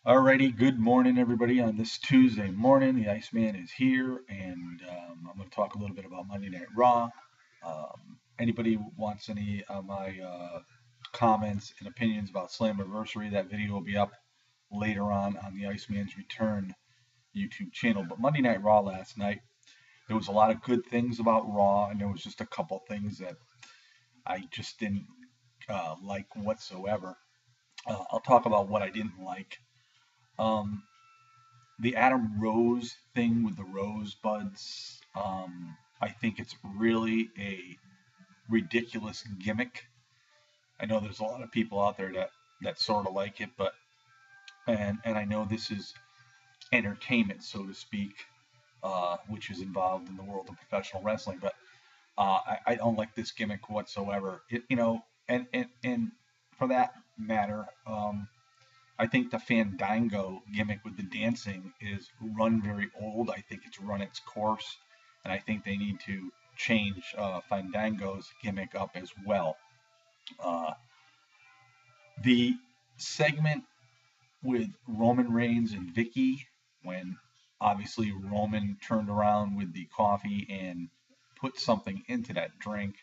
Alrighty, good morning, everybody. On this Tuesday morning, the Iceman is here, and I'm going to talk a little bit about Monday Night Raw. Anybody wants any of my comments and opinions about Slammiversary, that video will be up later on the Iceman's Return YouTube channel. But Monday Night Raw last night, there was a lot of good things about Raw, and there was just a couple things that I just didn't like whatsoever. I'll talk about what I didn't like. Um, the Adam Rose thing with the rosebuds, I think it's really a ridiculous gimmick. I know there's a lot of people out there that sort of like it, but and I know this is entertainment, so to speak, which is involved in the world of professional wrestling, but I don't like this gimmick whatsoever. And for that matter, I think the Fandango gimmick with the dancing is run very old. I think it's run its course, and I think they need to change Fandango's gimmick up as well. Uh, the segment with Roman Reigns and Vicky, when obviously Roman turned around with the coffee and put something into that drink,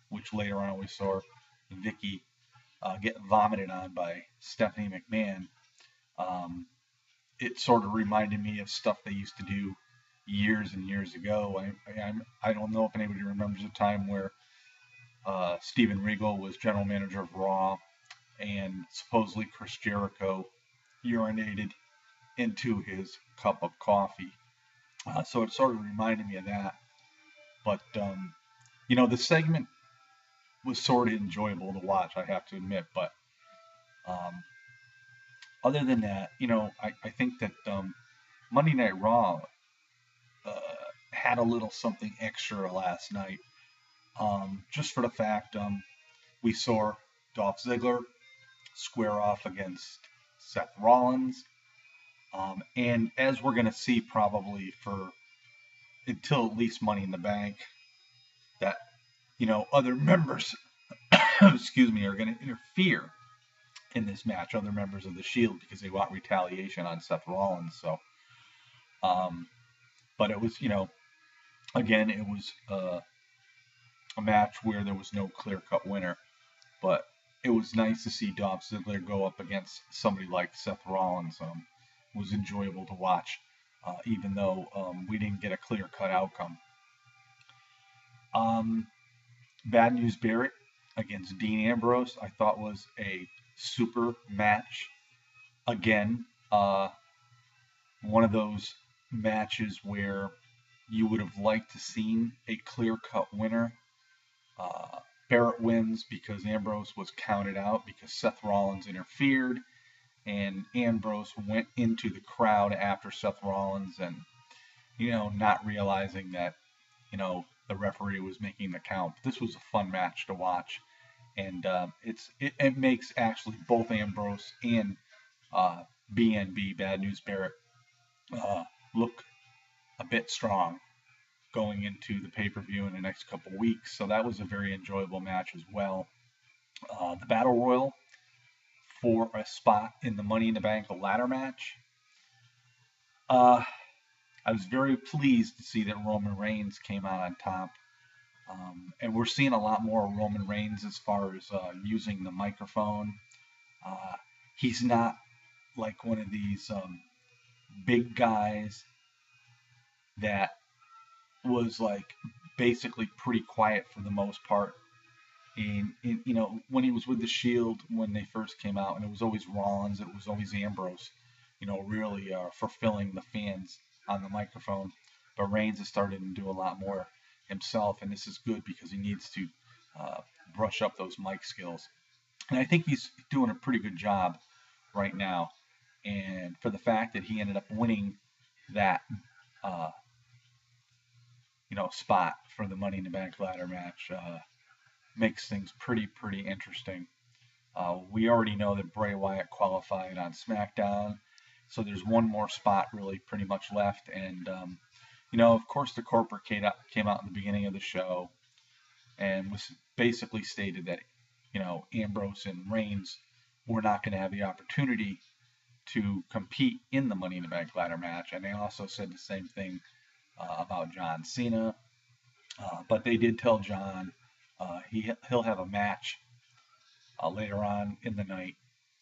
which later on we saw Vicky get vomited on by Stephanie McMahon. Um, it sort of reminded me of stuff they used to do years and years ago. I don't know if anybody remembers a time where Steven Regal was general manager of Raw, and supposedly Chris Jericho urinated into his cup of coffee. So it sort of reminded me of that. But the segment was sort of enjoyable to watch, I have to admit. But um, other than that, I think that Monday Night Raw uh, had a little something extra last night, just for the fact we saw Dolph Ziggler square off against Seth Rollins, and as we're going to see probably for until at least Money in the Bank, that other members, excuse me, are going to interfere in this match, other members of the Shield, because they want retaliation on Seth Rollins. So, um, but it was, again, it was a match where there was no clear-cut winner, but it was nice to see Dolph Ziggler go up against somebody like Seth Rollins. It was enjoyable to watch, even though we didn't get a clear-cut outcome. Bad News Barrett against Dean Ambrose, I thought was a super match. Again, one of those matches where you would have liked to seen a clear-cut winner. Barrett wins because Ambrose was counted out because Seth Rollins interfered, and Ambrose went into the crowd after Seth Rollins, and not realizing that the referee was making the count. This was a fun match to watch, and it makes actually both Ambrose and BNB, Bad News Barrett, look a bit strong going into the pay-per-view in the next couple weeks. So that was a very enjoyable match as well. The Battle Royal for a spot in the Money in the Bank ladder match. I was very pleased to see that Roman Reigns came out on top. And we're seeing a lot more Roman Reigns as far as using the microphone. He's not like one of these big guys that was like basically pretty quiet for the most part. And when he was with the Shield when they first came out, and it was always Rollins, it was always Ambrose, really fulfilling the fans on the microphone. But Reigns is starting to do a lot more himself, and this is good because he needs to brush up those mic skills. And I think he's doing a pretty good job right now. And for the fact that he ended up winning that spot for the Money in the Bank ladder match makes things pretty interesting. We already know that Bray Wyatt qualified on SmackDown, so there's one more spot really pretty much left. And of course, the corporate came out in the beginning of the show and was basically stated that Ambrose and Reigns were not going to have the opportunity to compete in the Money in the Bank ladder match, and they also said the same thing about John Cena. But they did tell John he'll have a match later on in the night,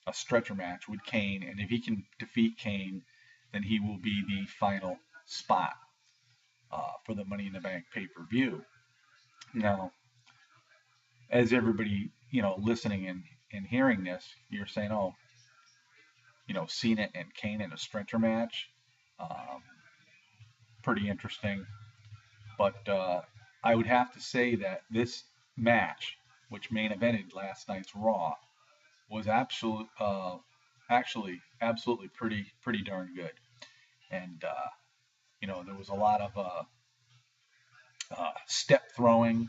a stretcher match with Kane, and if he can defeat Kane, then he will be the final spot for the Money in the Bank pay-per-view. Now, as everybody, listening and hearing this, you're saying, oh, Cena and Kane in a stretcher match, pretty interesting. But I would have to say that this match, which main evented last night's Raw, was actually absolutely pretty darn good. And there was a lot of step throwing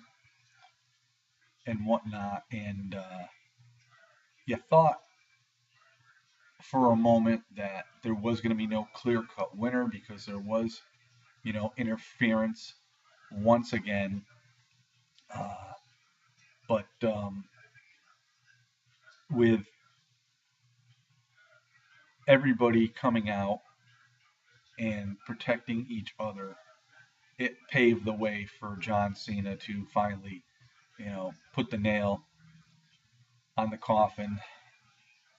and whatnot, and you thought for a moment that there was going to be no clear-cut winner because there was, interference once again. But with everybody coming out and protecting each other, it paved the way for John Cena to finally, put the nail on the coffin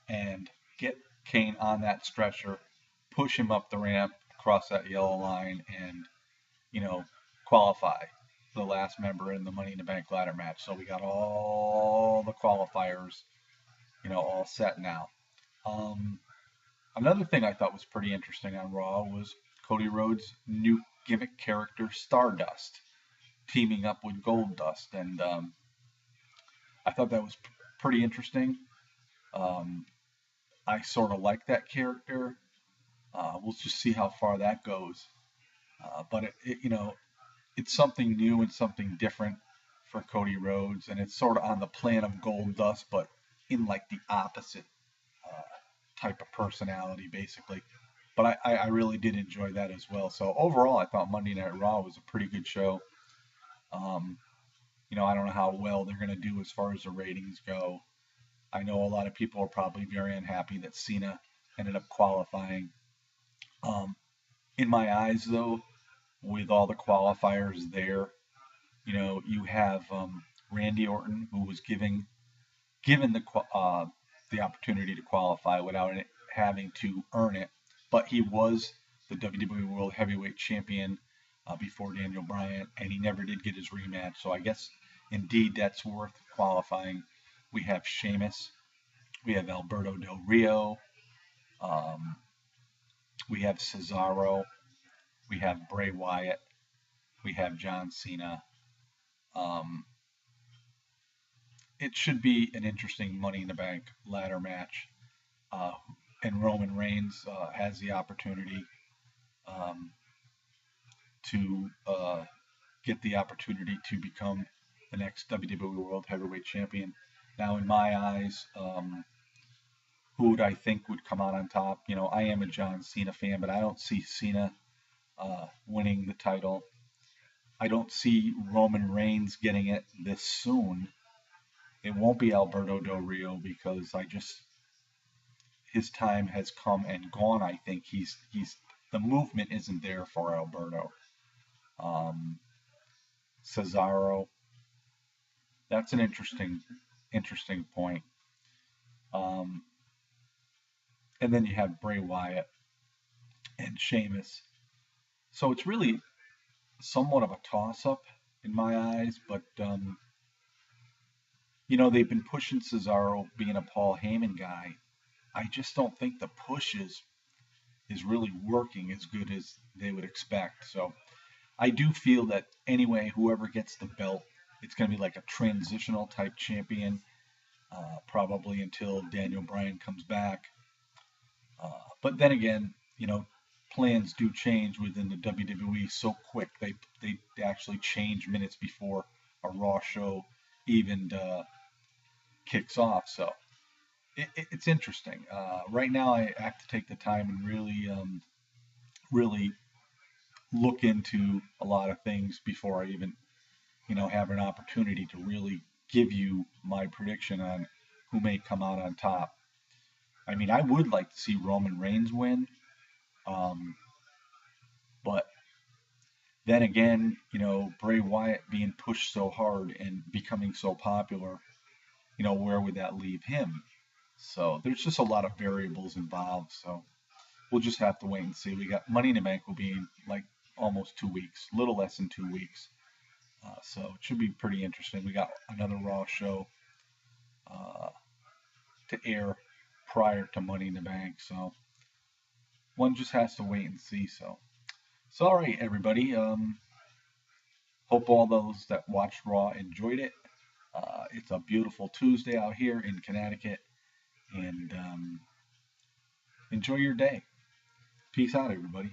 and get Kane on that stretcher, push him up the ramp, cross that yellow line, and, qualify the last member in the Money in the Bank ladder match. So we got all the qualifiers, all set now. Another thing I thought was pretty interesting on Raw was Cody Rhodes' new gimmick character, Stardust, teaming up with Goldust, and I thought that was pretty interesting. I sort of like that character. We'll just see how far that goes. But it's something new and something different for Cody Rhodes, and it's sort of on the plan of Goldust, but in like the opposite type of personality, basically. But I really did enjoy that as well. So overall, I thought Monday Night Raw was a pretty good show. I don't know how well they're going to do as far as the ratings go. I know a lot of people are probably very unhappy that Cena ended up qualifying. In my eyes, though, with all the qualifiers there, you have Randy Orton, who was given the opportunity to qualify without having to earn it, but he was the WWE World Heavyweight Champion before Daniel Bryan, and he never did get his rematch. So I guess indeed that's worth qualifying. We have Sheamus, we have Alberto Del Rio, we have Cesaro, we have Bray Wyatt, we have John Cena. It should be an interesting Money in the Bank ladder match, and Roman Reigns has the opportunity to get the opportunity to become the next WWE World Heavyweight Champion. Now, in my eyes, who would I think would come out on top? I am a John Cena fan, but I don't see Cena winning the title. I don't see Roman Reigns getting it this soon. It won't be Alberto Del Rio because his time has come and gone. I think the movement isn't there for Alberto. Cesaro, that's an interesting point. And then you have Bray Wyatt and Sheamus. So it's really somewhat of a toss-up in my eyes, but they've been pushing Cesaro being a Paul Heyman guy. I just don't think the push is really working as good as they would expect. So I do feel that anyway, whoever gets the belt, it's going to be like a transitional type champion, probably until Daniel Bryan comes back. But then again, plans do change within the WWE so quick. They actually change minutes before a Raw show even kicks off. So it's interesting. Right now, I have to take the time and really look into a lot of things before I even, have an opportunity to really give you my prediction on who may come out on top. I mean, I would like to see Roman Reigns win, but then again, Bray Wyatt being pushed so hard and becoming so popular, where would that leave him? So there's just a lot of variables involved. So we'll just have to wait and see. We got Money in the Bank will be in like almost 2 weeks, a little less than 2 weeks. So it should be pretty interesting. We got another Raw show uh, to air prior to Money in the Bank. So one just has to wait and see. So all right, everybody. Hope all those that watched Raw enjoyed it. It's a beautiful Tuesday out here in Connecticut, and enjoy your day. Peace out, everybody.